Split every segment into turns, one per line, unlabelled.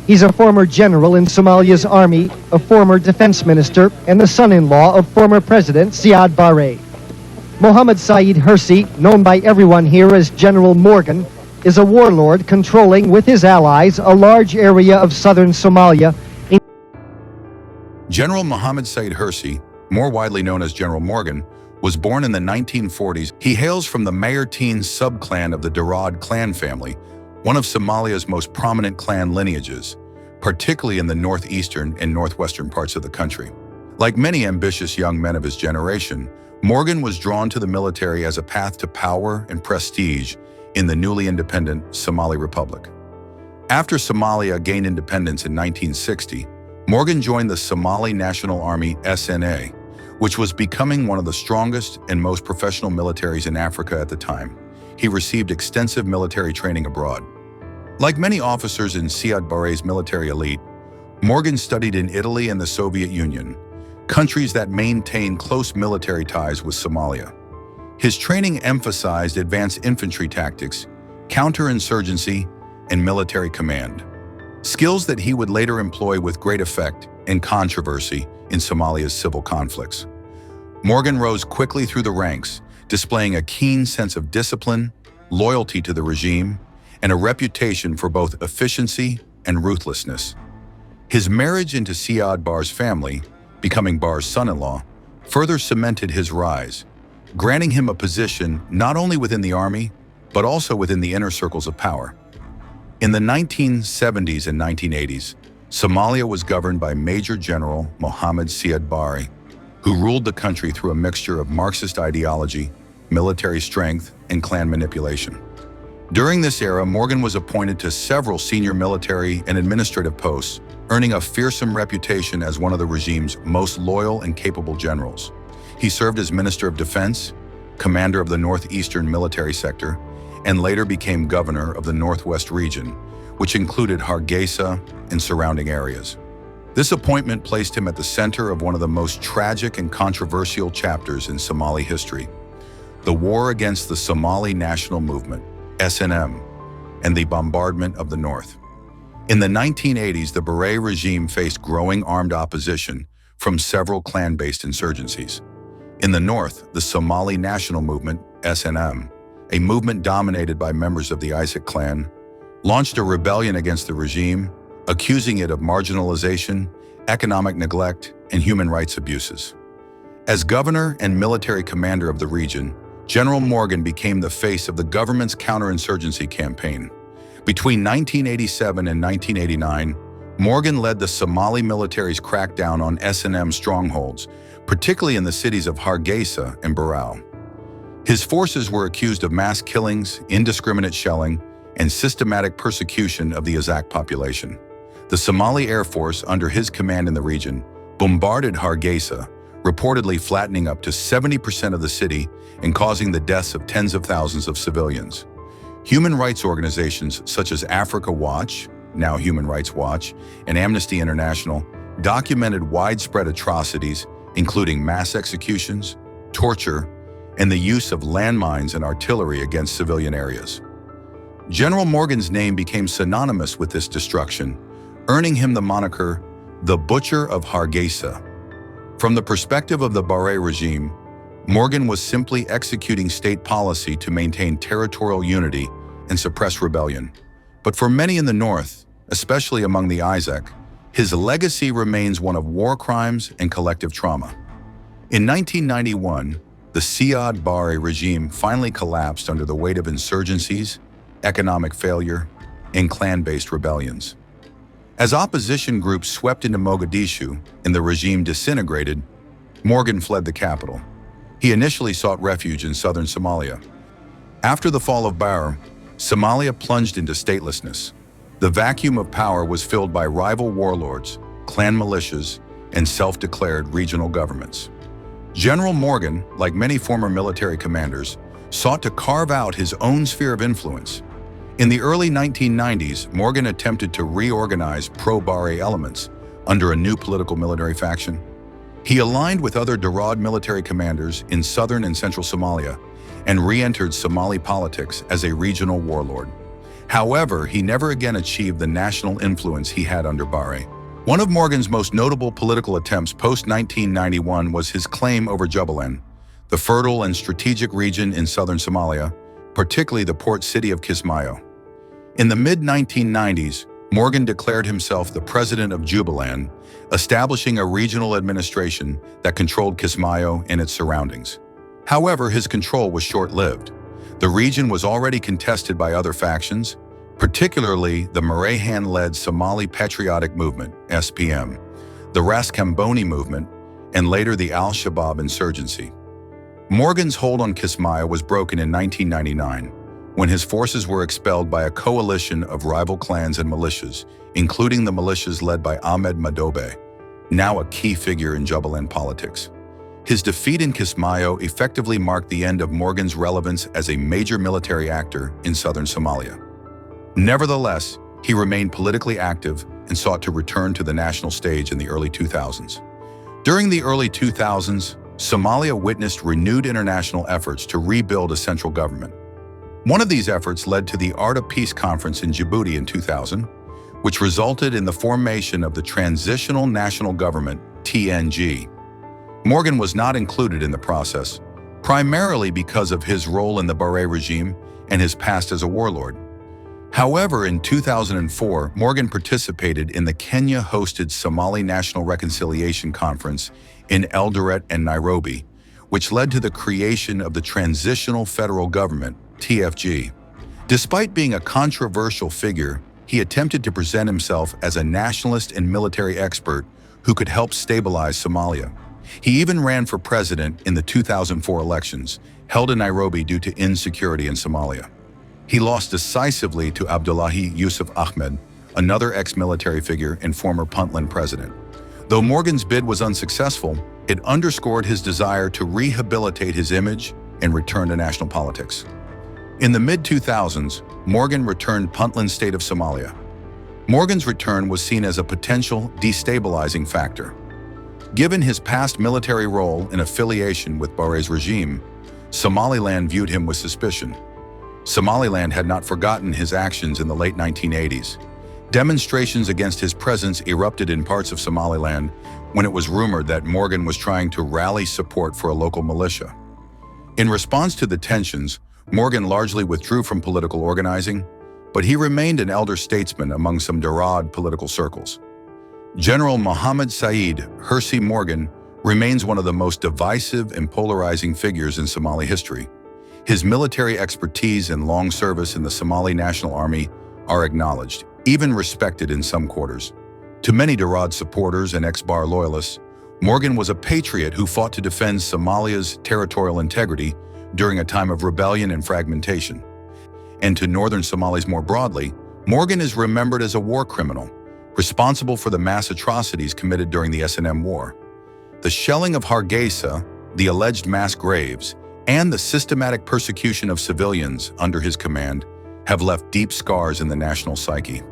He's a former general in Somalia's army, a former defense minister, and the son-in-law of former President Siad Barre. Mohamed Said Hersi, known by everyone here as General Morgan, is a warlord controlling with his allies a large area of southern Somalia.
General Mohamed Said Hersi, more widely known as General Morgan, was born in the 1940s. He hails from the Mayerteen sub-clan of the Darod clan family, one of Somalia's most prominent clan lineages, particularly in the northeastern and northwestern parts of the country. Like many ambitious young men of his generation, Morgan was drawn to the military as a path to power and prestige in the newly independent Somali Republic. After Somalia gained independence in 1960, Morgan joined the Somali National Army (SNA), which was becoming one of the strongest and most professional militaries in Africa at the time. He received extensive military training abroad. Like many officers in Siad Barre's military elite, Morgan studied in Italy and the Soviet Union, countries that maintain close military ties with Somalia. His training emphasized advanced infantry tactics, counterinsurgency, and military command, skills that he would later employ with great effect and controversy in Somalia's civil conflicts. Morgan rose quickly through the ranks, displaying a keen sense of discipline, loyalty to the regime, and a reputation for both efficiency and ruthlessness. His marriage into Siad Barre's family, becoming Barre's son-in-law, further cemented his rise, granting him a position not only within the army, but also within the inner circles of power. In the 1970s and 1980s, Somalia was governed by Major General Mohamed Said Barre, who ruled the country through a mixture of Marxist ideology, military strength, and clan manipulation. During this era, Morgan was appointed to several senior military and administrative posts, earning a fearsome reputation as one of the regime's most loyal and capable generals. He served as Minister of Defense, commander of the northeastern military sector, and later became governor of the Northwest region, which included Hargeisa and surrounding areas. This appointment placed him at the center of one of the most tragic and controversial chapters in Somali history, the war against the Somali National Movement, SNM, and the bombardment of the North. In the 1980s, the Barre regime faced growing armed opposition from several clan-based insurgencies. In the North, the Somali National Movement, SNM, a movement dominated by members of the Isaac clan, launched a rebellion against the regime, accusing it of marginalization, economic neglect, and human rights abuses. As governor and military commander of the region, General Morgan became the face of the government's counterinsurgency campaign. Between 1987 and 1989, Morgan led the Somali military's crackdown on SNM strongholds, particularly in the cities of Hargeisa and Barre. His forces were accused of mass killings, indiscriminate shelling, and systematic persecution of the Isaac population. The Somali Air Force, under his command in the region, bombarded Hargeisa, reportedly flattening up to 70% of the city and causing the deaths of tens of thousands of civilians. Human rights organizations such as Africa Watch, now Human Rights Watch, and Amnesty International documented widespread atrocities, including mass executions, torture, and the use of landmines and artillery against civilian areas. General Morgan's name became synonymous with this destruction, earning him the moniker, the Butcher of Hargeisa. From the perspective of the Barre regime, Morgan was simply executing state policy to maintain territorial unity and suppress rebellion. But for many in the North, especially among the Isaac, his legacy remains one of war crimes and collective trauma. In 1991, the Siad Barre regime finally collapsed under the weight of insurgencies, economic failure, and clan-based rebellions. As opposition groups swept into Mogadishu and the regime disintegrated, Morgan fled the capital. He initially sought refuge in southern Somalia. After the fall of Barre, Somalia plunged into statelessness. The vacuum of power was filled by rival warlords, clan militias, and self-declared regional governments. General Morgan, like many former military commanders, sought to carve out his own sphere of influence. In the early 1990s, Morgan attempted to reorganize pro-Barre elements under a new political military faction. He aligned with other Darod military commanders in southern and central Somalia and re-entered Somali politics as a regional warlord. However, he never again achieved the national influence he had under Barre. One of Morgan's most notable political attempts post-1991 was his claim over Jubaland, the fertile and strategic region in southern Somalia, particularly the port city of Kismayo. In the mid-1990s, Morgan declared himself the president of Jubaland, establishing a regional administration that controlled Kismayo and its surroundings. However, his control was short-lived. The region was already contested by other factions, particularly the Marahan-led Somali Patriotic Movement, SPM, the Ras Kamboni Movement, and later the Al-Shabaab insurgency. Morgan's hold on Kismayo was broken in 1999, when his forces were expelled by a coalition of rival clans and militias, including the militias led by Ahmed Madobe, now a key figure in Jubaland politics. His defeat in Kismayo effectively marked the end of Morgan's relevance as a major military actor in southern Somalia. Nevertheless, he remained politically active and sought to return to the national stage in the early 2000s. During the early 2000s, Somalia witnessed renewed international efforts to rebuild a central government. One of these efforts led to the Art of Peace Conference in Djibouti in 2000, which resulted in the formation of the Transitional National Government, TNG. Morgan was not included in the process, primarily because of his role in the Barre regime and his past as a warlord. However, in 2004, Morgan participated in the Kenya-hosted Somali National Reconciliation Conference in Eldoret and Nairobi, which led to the creation of the Transitional Federal Government, TFG. Despite being a controversial figure, he attempted to present himself as a nationalist and military expert who could help stabilize Somalia. He even ran for president in the 2004 elections, held in Nairobi due to insecurity in Somalia. He lost decisively to Abdullahi Yusuf Ahmed, another ex-military figure and former Puntland president. Though Morgan's bid was unsuccessful, it underscored his desire to rehabilitate his image and return to national politics. In the mid-2000s, Morgan returned Puntland state of Somalia. Morgan's return was seen as a potential destabilizing factor. Given his past military role and affiliation with Barre's regime, Somaliland viewed him with suspicion. Somaliland had not forgotten his actions in the late 1980s. Demonstrations against his presence erupted in parts of Somaliland when it was rumored that Morgan was trying to rally support for a local militia. In response to the tensions, Morgan largely withdrew from political organizing, but he remained an elder statesman among some Darod political circles. General Mohamed Said Hersi Morgan remains one of the most divisive and polarizing figures in Somali history. His military expertise and long service in the Somali National Army are acknowledged, even respected in some quarters. To many Darod supporters and ex-Barre loyalists, Morgan was a patriot who fought to defend Somalia's territorial integrity during a time of rebellion and fragmentation. And to northern Somalis more broadly, Morgan is remembered as a war criminal, responsible for the mass atrocities committed during the S&M War. The shelling of Hargeisa, the alleged mass graves, and the systematic persecution of civilians under his command have left deep scars in the national psyche.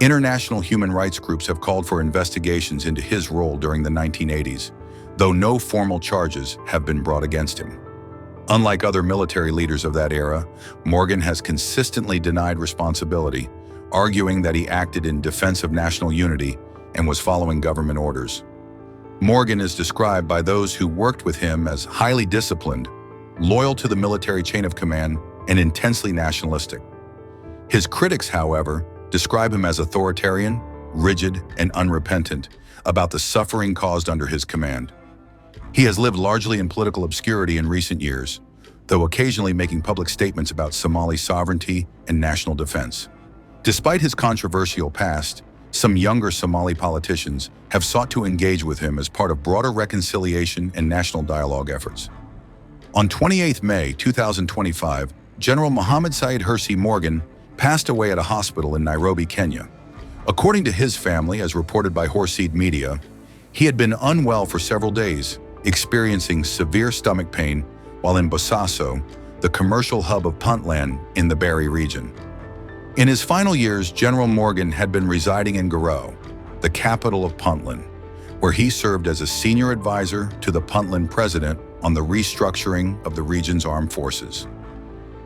International human rights groups have called for investigations into his role during the 1980s, though no formal charges have been brought against him. Unlike other military leaders of that era, Morgan has consistently denied responsibility, arguing that he acted in defense of national unity and was following government orders. Morgan is described by those who worked with him as highly disciplined, loyal to the military chain of command, and intensely nationalistic. His critics, however, describe him as authoritarian, rigid, and unrepentant about the suffering caused under his command. He has lived largely in political obscurity in recent years, though occasionally making public statements about Somali sovereignty and national defense. Despite his controversial past, some younger Somali politicians have sought to engage with him as part of broader reconciliation and national dialogue efforts. On 28 May 2025, General Mohamed Said Hersi Morgan passed away at a hospital in Nairobi, Kenya. According to his family, as reported by Horseed Media, he had been unwell for several days, experiencing severe stomach pain while in Bosaso, the commercial hub of Puntland in the Barre region. In his final years, General Morgan had been residing in Garou, the capital of Puntland, where he served as a senior advisor to the Puntland president on the restructuring of the region's armed forces.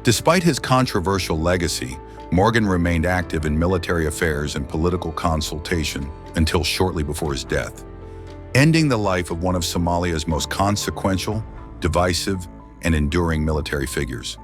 Despite his controversial legacy, Morgan remained active in military affairs and political consultation until shortly before his death, ending the life of one of Somalia's most consequential, divisive, and enduring military figures.